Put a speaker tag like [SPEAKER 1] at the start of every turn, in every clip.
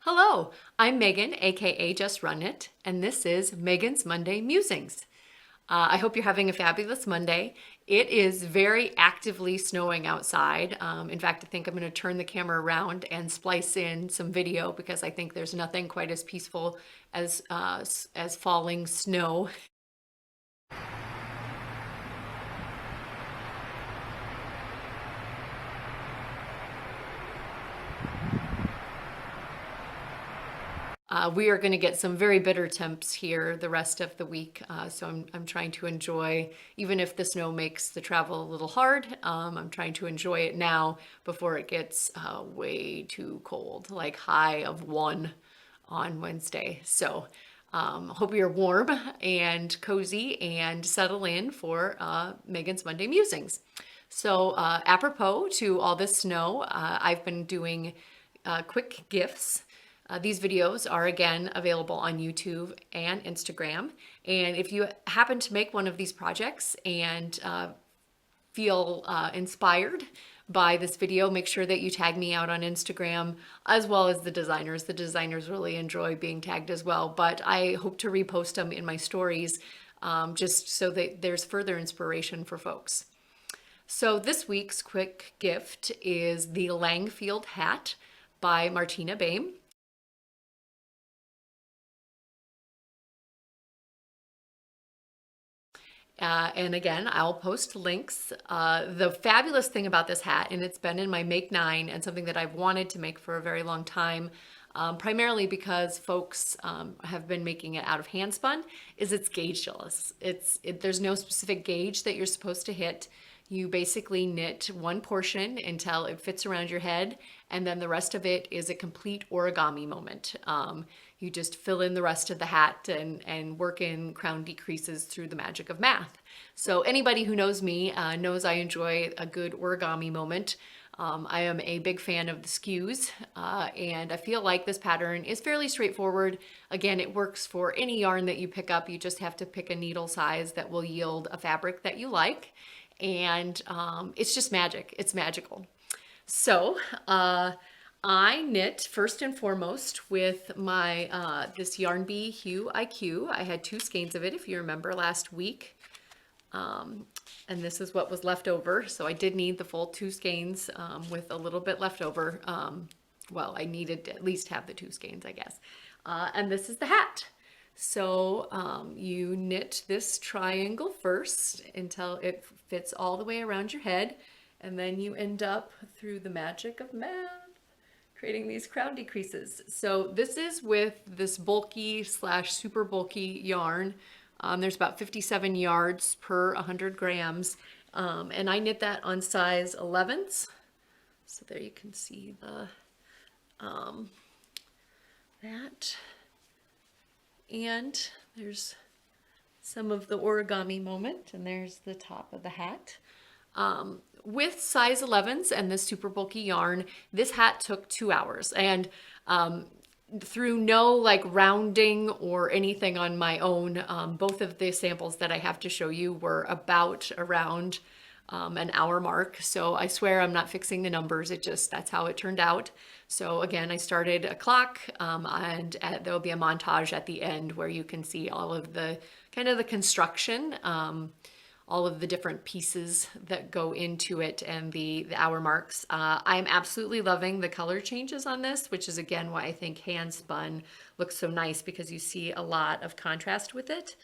[SPEAKER 1] Hello, I'm Megan, aka Just Run It, and this is Megan's Monday Musings. I hope you're having a fabulous Monday. It is very actively snowing outside. In fact, I think I'm going to turn the camera around and splice in some video because I think there's nothing quite as peaceful as falling snow. We are going to get some very bitter temps here the rest of the week, so I'm trying to enjoy, even if the snow makes the travel a little hard, I'm trying to enjoy it now before it gets way too cold, like high of 1 on Wednesday. So hope you're warm and cozy and settle in for Megan's Monday Musings. So apropos to all this snow, I've been doing quick gifts. These videos are again available on YouTube and Instagram. And if you happen to make one of these projects and feel inspired by this video, make sure that you tag me out on Instagram as well as the designers. The designers really enjoy being tagged as well, but I hope to repost them in my stories just so that there's further inspiration for folks. So this week's quick gift is the Langfield hat by Martina Baim. And again, I'll post links. The fabulous thing about this hat, and it's been in my Make 9 and something that I've wanted to make for a very long time, primarily because folks have been making it out of hand spun, is it's gaugeless. There's no specific gauge that you're supposed to hit. You basically knit one portion until it fits around your head, and then the rest of it is a complete origami moment. You just fill in the rest of the hat and work in crown decreases through the magic of math. So anybody who knows me knows I enjoy a good origami moment. I am a big fan of the skews, and I feel like this pattern is fairly straightforward. Again, it works for any yarn that you pick up. You just have to pick a needle size that will yield a fabric that you like. And it's just magic. It's magical. So I knit first and foremost with my this Yarn Bee Hue IQ. I had 2 skeins of it, if you remember, last week. And this is what was left over. So I did need the full 2 skeins with a little bit left over. Well, I needed to at least have the 2 skeins, I guess. And this is the hat. So you knit this triangle first until it fits all the way around your head, and then you end up, through the magic of math, creating these crown decreases. So this is with this bulky slash super bulky yarn. There's about 57 yards per 100 grams, and I knit that on size 11s. So there you can see the that. And there's some of the origami moment, and there's the top of the hat. With size 11s and this super bulky yarn, this hat took 2 hours. And through no like rounding or anything on my own, both of the samples that I have to show you were about around an hour mark. So I swear I'm not fixing the numbers. That's how it turned out. So again, I started a clock, and there'll be a montage at the end where you can see all of the kind of the construction, all of the different pieces that go into it, and the hour marks. I'm absolutely loving the color changes on this, which is again why I think hand spun looks so nice, because you see a lot of contrast with it.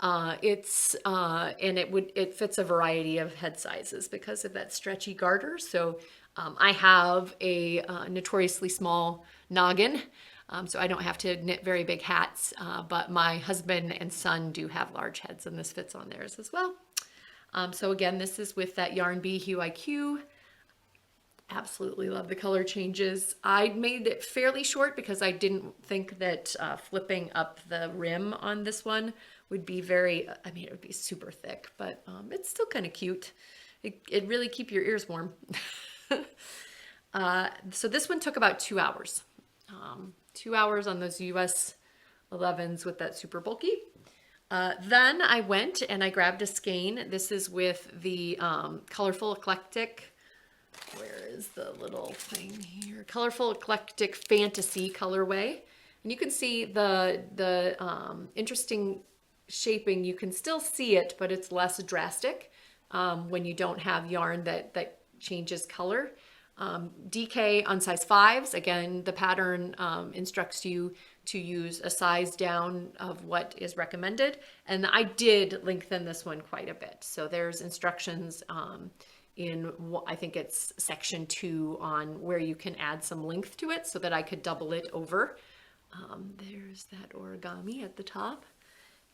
[SPEAKER 1] And it fits a variety of head sizes because of that stretchy garter. So I have a notoriously small noggin, so I don't have to knit very big hats, but my husband and son do have large heads, and this fits on theirs as well. So again, this is with that Yarn Bee Hue IQ. Absolutely love the color changes. I made it fairly short because I didn't think that flipping up the rim on this one would be it would be super thick, but it's still kind of cute. It really keep your ears warm. So this one took about 2 hours. 2 hours on those US 11s with that super bulky. Then I went and I grabbed a skein. This is with the Colorful Eclectic where is the little thing here? Colorful Eclectic Fantasy colorway. And you can see the interesting shaping. You can still see it, but it's less drastic when you don't have yarn that changes color. DK on size 5s. Again, the pattern instructs you to use a size down of what is recommended. And I did lengthen this one quite a bit. So there's instructions in, I think it's section 2 on where you can add some length to it so that I could double it over. There's that origami at the top.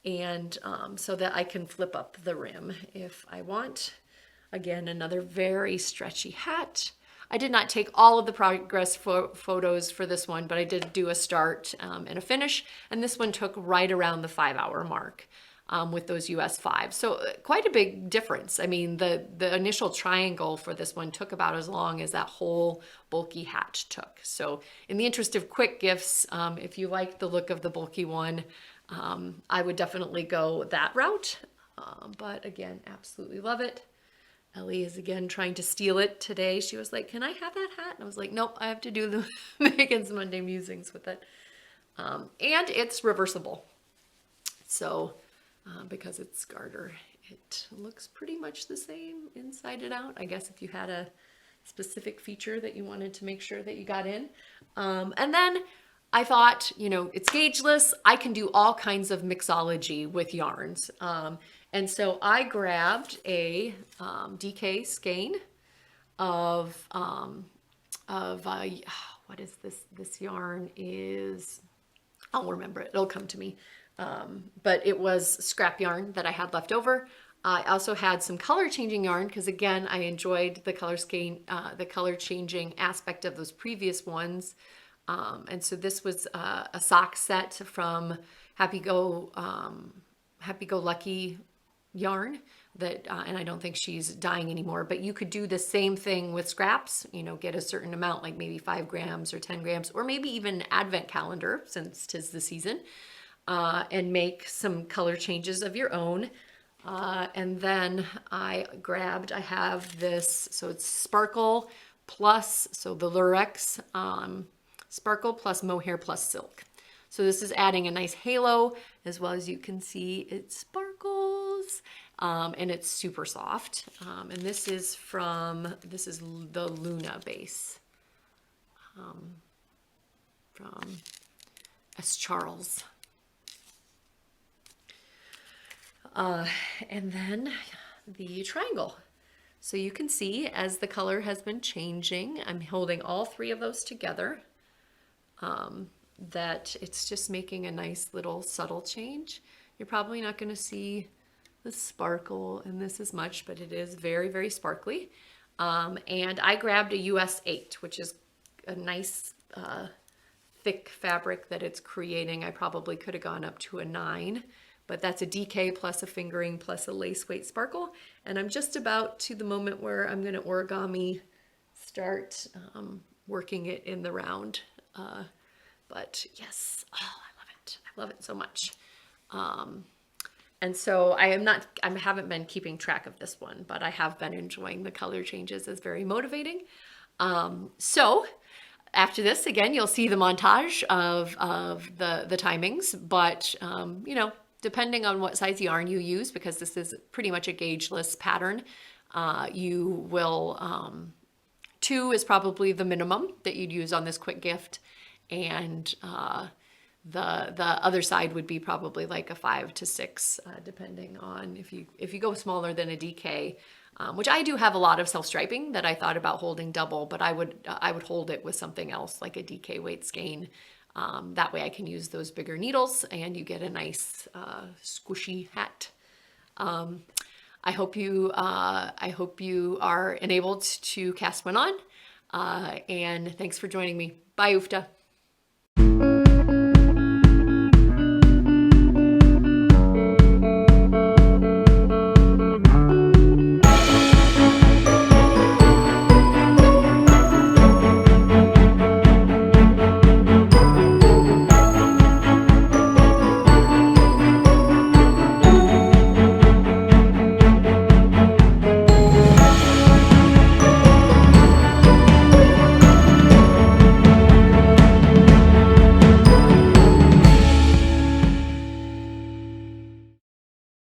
[SPEAKER 1] And so that I can flip up the rim if I want. Again, another very stretchy hat. I did not take all of the progress photos for this one, but I did do a start and a finish. And this one took right around the 5-hour mark with those US 5. So quite a big difference. I mean, the initial triangle for this one took about as long as that whole bulky hat took. So in the interest of quick gifts, if you like the look of the bulky one, I would definitely go that route. But again, absolutely love it. Ellie is again trying to steal it today. She was like, can I have that hat? And I was like, nope, I have to do the Megan's Monday Musings with it. And it's reversible. So because it's garter, it looks pretty much the same inside and out. I guess if you had a specific feature that you wanted to make sure that you got in. And then I thought, you know, it's gaugeless. I can do all kinds of mixology with yarns. And so I grabbed a DK skein of what is this? This yarn is, I'll remember it. It'll come to me. But it was scrap yarn that I had left over. I also had some color changing yarn because again, I enjoyed the color skein, the color changing aspect of those previous ones. And so this was a sock set from Happy Go Lucky yarn that, and I don't think she's dyeing anymore, but you could do the same thing with scraps, you know, get a certain amount, like maybe 5 grams or 10 grams, or maybe even advent calendar since 'tis the season, and make some color changes of your own. And then I have this, so it's sparkle plus, so the Lurex, sparkle plus mohair plus silk. So this is adding a nice halo, as well as you can see it sparkles, and it's super soft. And this is the Luna base from S. Charles. And then the triangle. So you can see as the color has been changing, I'm holding all 3 of those together. That it's just making a nice little subtle change. You're probably not going to see the sparkle in this as much, but it is very, very sparkly. And I grabbed a US 8, which is a nice thick fabric that it's creating. I probably could have gone up to a 9, but that's a DK plus a fingering plus a lace weight sparkle. And I'm just about to the moment where I'm going to origami start working it in the round. But yes, oh, I love it. I love it so much. And so I haven't been keeping track of this one, but I have been enjoying the color changes as very motivating. So after this, again, you'll see the montage of the timings, but, you know, depending on what size yarn you use, because this is pretty much a gaugeless pattern, you will, 2 is probably the minimum that you'd use on this quick gift. And the other side would be probably like a 5 to 6, depending on if you go smaller than a DK, which I do have a lot of self-striping that I thought about holding double, but I would hold it with something else like a DK weight skein. That way I can use those bigger needles and you get a nice squishy hat. I hope you are enabled to cast one on, and thanks for joining me. Bye, Ufta.